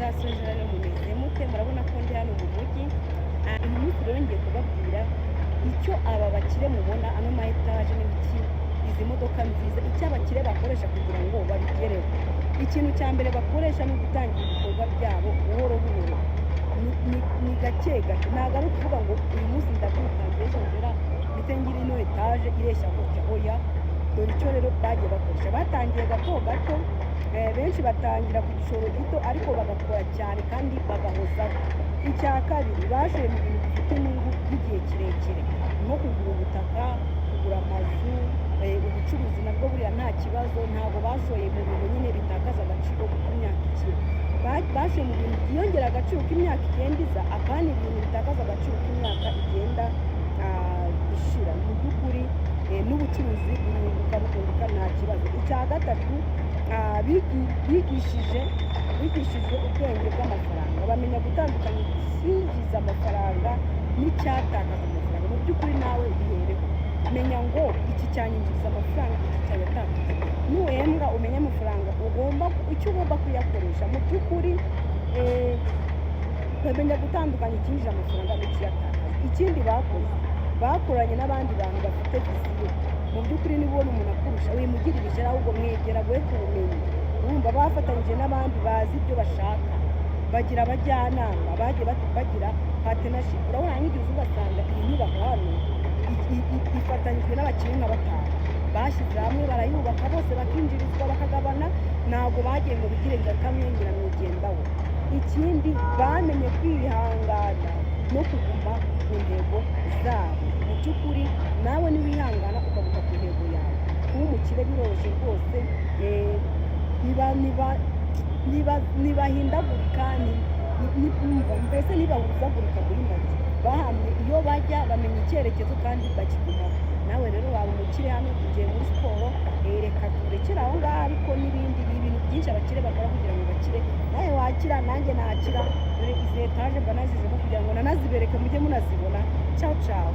Muzasonje rero mumeze mute? Murabona ko ndi hano mu mujyi. Uyu munsi rero ngiye kubabwira icyo aba bakire mubona ano ma etaje n'ibiki, izi modoka nziza, icyo abakire bakoresha kugira ngo babigereho. Ikintu cya mbere bakoresha ni ugutangira ibikorwa byabo buhoro buhoro, ni gake gake. Ntabwo ari ukuvuga ngo uyu munsi ndabyuka mbese ngera ndetse ngira ino etaje ireshya gutya, oya. Dore icyo rero bagiye bakoresha, batangiye gato gato. Benshi batangira ku gishoro gito ariko bagakora cyane kandi bagahozaho. Icya kabiri, bashoye mu bintu bifite inyungu by'igihe kirekire, nko kugura ubutaka, kugura amazu, ubucuruzi nabwo buriya nta kibazo. Ntabwo bashoye mu bintu nyine bitakaza agaciro kuko imyaka ikiri, bashoye mu bintu byiyongera agaciro uko imyaka igenda iza, apana ibintu bitakaza agaciro uko imyaka igenda ishira. Mu by'ukuri n'ubucuruzi burunguka bukunguka nta kibazo. Icya gatatu, bigishije ubwenge bw'amafaranga, bamenya gutandukanya icyinjiza amafaranga n'icyatakaza amafaranga. Mu by'ukuri nawe bihereho, menya ngo iki cyanyinjiriza amafaranga, iki cyayatakaza. Nuhembwa umenye amafaranga icyo ugomba kuyakoresha. Mu by'ukuri bamenya gutandukanya icyinjiza amafaranga n'ikiyatakaza. Ikindi bakoranye n'abandi bantu bafite viziyo. Mu by'ukuri niba ubona umuntu akurusha, wimugirira ishyari, ahubwo mwegera aguhe ku bumenyi. Urumva bafatanyije n'abandi bazi ibyo bashaka, bagira abajyanama, bagiye bagira partnership. Urabona nk'igihe ugasanga iyi nyubako hano ifatanyijwe n'abakire nka batanu, bashyize hamwe barayubaka, bose bakinjirizwa bakagabana. Ntabwo bagiye ngo bigire ngo kamwe ngira mwigendaho. Ikindi, bamenye kwihangana no kuguma ku ntego zabo. Mu by'ukuri nawe niwihangana ukavuga ku ntego yawe, kuba umukire biroroshye rwose. Ntibahindagurika, mbese ntibahuzagurika muri make. Bahamye iyo bajya, bamenya icyerekezo kandi bakigumaho. Nawe rero waba umukire hano, tugiye muri siporo, reka turekere aho ngaho. Ariko n'ibindi ni ibintu byinshi abakire bakora kugira ngo bakire. Nawe wakira, nanjye nakira. Dore izi etaje mba nazizemo kugira ngo nanazibereke mujye munazibona. Ciao ciao.